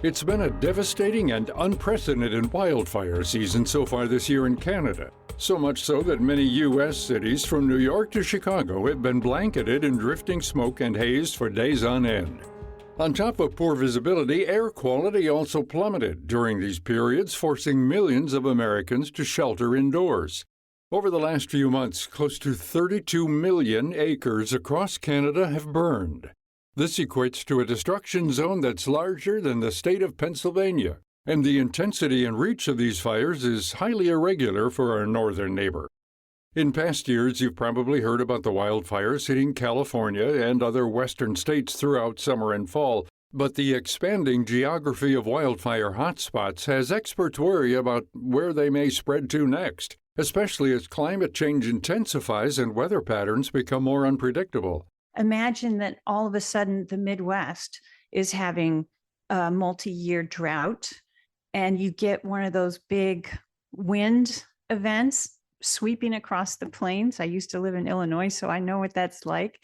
It's been a devastating and unprecedented wildfire season so far this year in Canada. So much so that many U.S. cities from New York to Chicago have been blanketed in drifting smoke and haze for days on end. On top of poor visibility, air quality also plummeted during these periods, forcing millions of Americans to shelter indoors. Over the last few months, close to 32 million acres across Canada have burned. This equates to a destruction zone that's larger than the state of Pennsylvania, and the intensity and reach of these fires is highly irregular for our northern neighbor. In past years, you've probably heard about the wildfires hitting California and other western states throughout summer and fall, but the expanding geography of wildfire hotspots has experts worry about where they may spread to next, especially as climate change intensifies and weather patterns become more unpredictable. Imagine that all of a sudden the Midwest is having a multi-year drought, and you get one of those big wind events sweeping across the plains. I used to live in Illinois, so I know what that's like.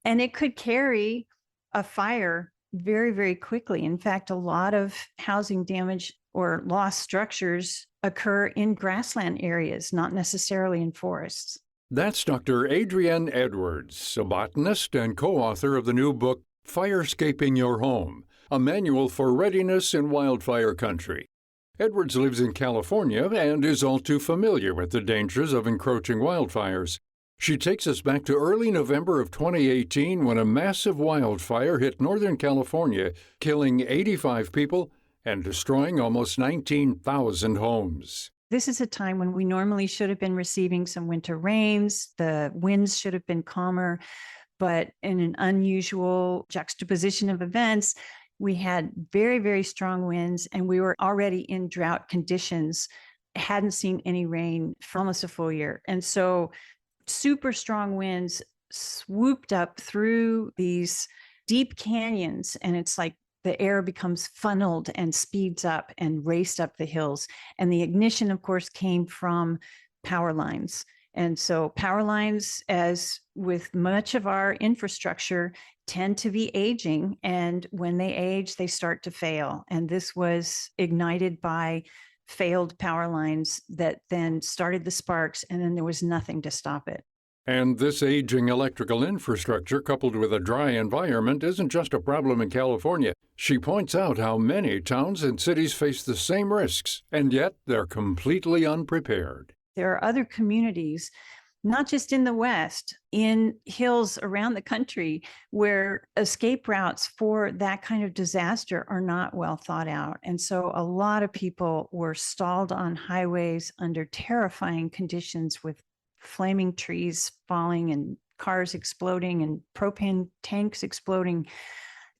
And it could carry a fire very, very quickly. In fact, a lot of housing damage or lost structures occur in grassland areas, not necessarily in forests. That's Dr. Adrienne Edwards, a botanist and co-author of the new book, Firescaping Your Home, a manual for readiness in wildfire country. Edwards lives in California and is all too familiar with the dangers of encroaching wildfires. She takes us back to early November of 2018 when a massive wildfire hit Northern California, killing 85 people and destroying almost 19,000 homes. This is a time when we normally should have been receiving some winter rains. The winds should have been calmer, but in an unusual juxtaposition of events, we had very, very strong winds, and we were already in drought conditions, hadn't seen any rain for almost a full year. And so super strong winds swooped up through these deep canyons, and it's like the air becomes funneled and speeds up and raced up the hills. And the ignition, of course, came from power lines. And so power lines, as with much of our infrastructure, tend to be aging. And when they age, they start to fail. And this was ignited by failed power lines that then started the sparks, and then there was nothing to stop it. And this aging electrical infrastructure, coupled with a dry environment, isn't just a problem in California. She points out how many towns and cities face the same risks, and yet they're completely unprepared. There are other communities, not just in the West, in hills around the country, where escape routes for that kind of disaster are not well thought out. And so a lot of people were stalled on highways under terrifying conditions, with flaming trees falling and cars exploding and propane tanks exploding.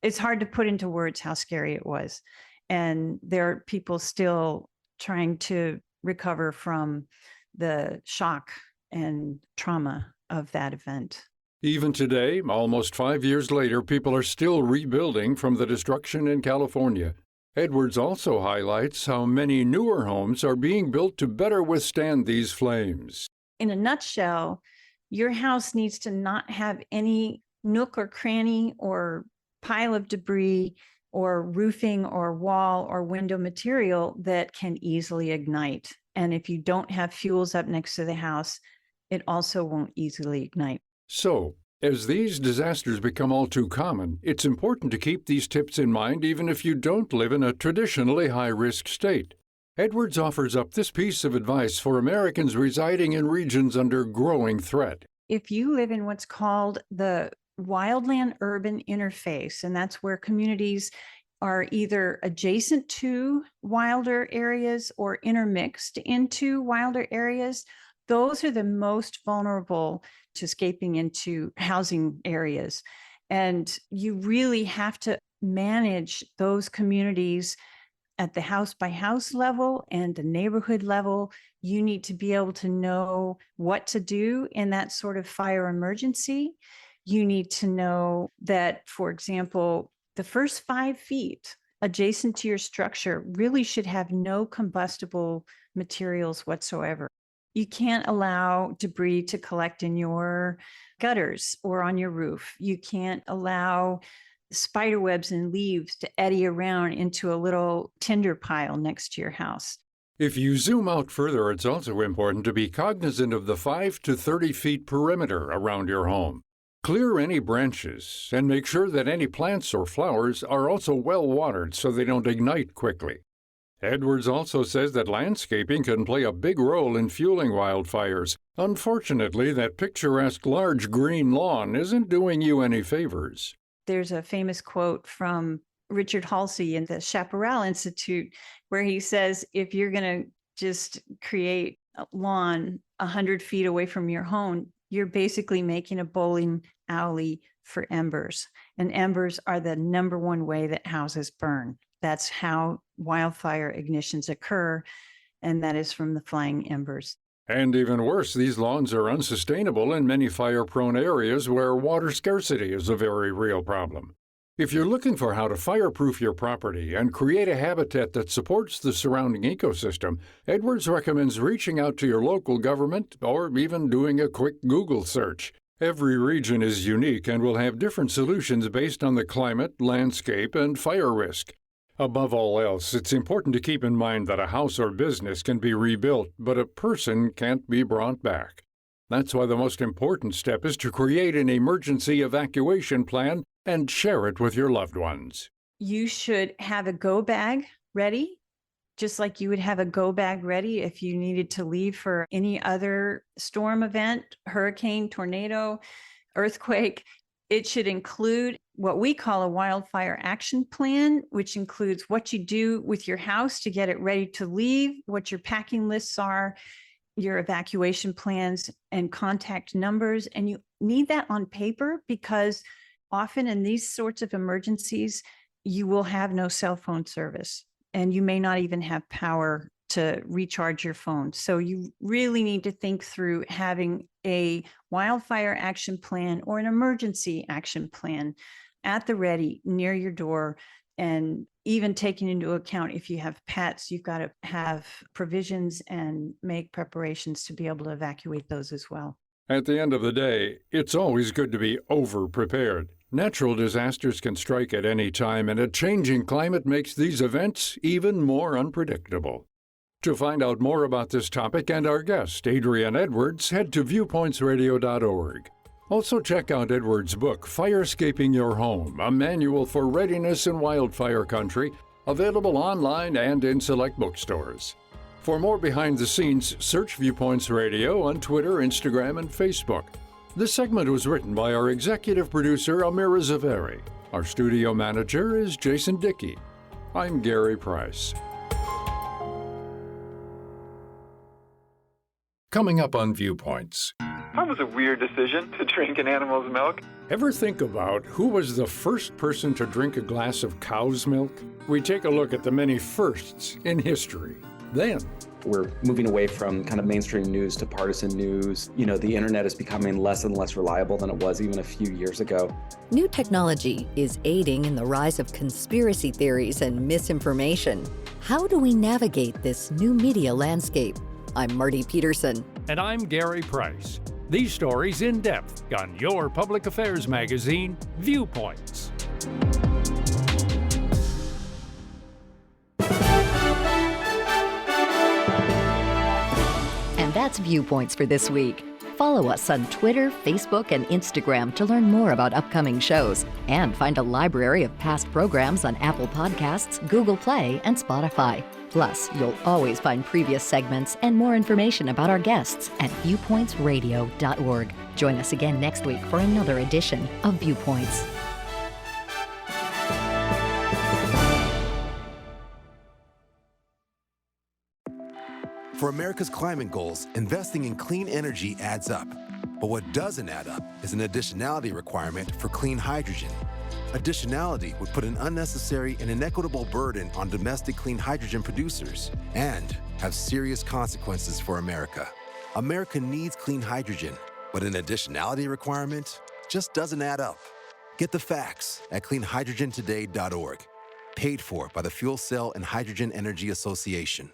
It's hard to put into words how scary it was. And there are people still trying to recover from the shock and trauma of that event. Even today, almost 5 years later, people are still rebuilding from the destruction in California. Edwards also highlights how many newer homes are being built to better withstand these flames. In a nutshell, your house needs to not have any nook or cranny or pile of debris or roofing or wall or window material that can easily ignite. And if you don't have fuels up next to the house, it also won't easily ignite. So, as these disasters become all too common, it's important to keep these tips in mind even if you don't live in a traditionally high-risk state. Edwards offers up this piece of advice for Americans residing in regions under growing threat. If you live in what's called the wildland-urban interface, and that's where communities are either adjacent to wilder areas or intermixed into wilder areas, those are the most vulnerable to escaping into housing areas. And you really have to manage those communities at the house by house level and the neighborhood level. You need to be able to know what to do in that sort of fire emergency. You need to know that, for example, the first 5 feet adjacent to your structure really should have no combustible materials whatsoever. You can't allow debris to collect in your gutters or on your roof. You can't allow spider webs and leaves to eddy around into a little tinder pile next to your house. If you zoom out further, it's also important to be cognizant of the 5 to 30 feet perimeter around your home. Clear any branches and make sure that any plants or flowers are also well watered so they don't ignite quickly. Edwards also says that landscaping can play a big role in fueling wildfires. Unfortunately, that picturesque large green lawn isn't doing you any favors. There's a famous quote from Richard Halsey in the Chaparral Institute where he says, if you're going to just create a lawn 100 feet away from your home, you're basically making a bowling alley for embers. And embers are the number one way that houses burn. That's how wildfire ignitions occur, and that is from the flying embers. And even worse, these lawns are unsustainable in many fire-prone areas where water scarcity is a very real problem. If you're looking for how to fireproof your property and create a habitat that supports the surrounding ecosystem, Edwards recommends reaching out to your local government or even doing a quick Google search. Every region is unique and will have different solutions based on the climate, landscape, and fire risk. Above all else, it's important to keep in mind that a house or business can be rebuilt, but a person can't be brought back. That's why the most important step is to create an emergency evacuation plan and share it with your loved ones. You should have a go bag ready, just like you would have a go bag ready if you needed to leave for any other storm event, hurricane, tornado, earthquake. It should include what we call a wildfire action plan, which includes what you do with your house to get it ready to leave, what your packing lists are, your evacuation plans, and contact numbers. And you need that on paper because often in these sorts of emergencies, you will have no cell phone service and you may not even have power to recharge your phone. So you really need to think through having a wildfire action plan or an emergency action plan at the ready near your door. And even taking into account if you have pets, you've got to have provisions and make preparations to be able to evacuate those as well. At the end of the day, it's always good to be over-prepared. Natural disasters can strike at any time, and a changing climate makes these events even more unpredictable. To find out more about this topic and our guest, Adrienne Edwards, head to viewpointsradio.org. Also check out Edwards' book, Firescaping Your Home, a manual for readiness in wildfire country, available online and in select bookstores. For more behind the scenes, search Viewpoints Radio on Twitter, Instagram, and Facebook. This segment was written by our executive producer, Amira Zaveri. Our studio manager is Jason Dickey. I'm Gary Price. Coming up on Viewpoints. That was a weird decision to drink an animal's milk. Ever think about who was the first person to drink a glass of cow's milk? We take a look at the many firsts in history. Then, we're moving away from kind of mainstream news to partisan news. You know, the internet is becoming less and less reliable than it was even a few years ago. New technology is aiding in the rise of conspiracy theories and misinformation. How do we navigate this new media landscape? I'm Marty Peterson. and I'm Gary Price. These stories in depth on your public affairs magazine, Viewpoints. And that's Viewpoints for this week. Follow us on Twitter, Facebook, and Instagram to learn more about upcoming shows and find a library of past programs on Apple Podcasts, Google Play, and Spotify. Plus, you'll always find previous segments and more information about our guests at viewpointsradio.org. Join us again next week for another edition of Viewpoints. For America's climate goals, investing in clean energy adds up. But what doesn't add up is an additionality requirement for clean hydrogen. Additionality would put an unnecessary and inequitable burden on domestic clean hydrogen producers and have serious consequences for America. America needs clean hydrogen, but an additionality requirement just doesn't add up. Get the facts at cleanhydrogentoday.org. Paid for by the Fuel Cell and Hydrogen Energy Association.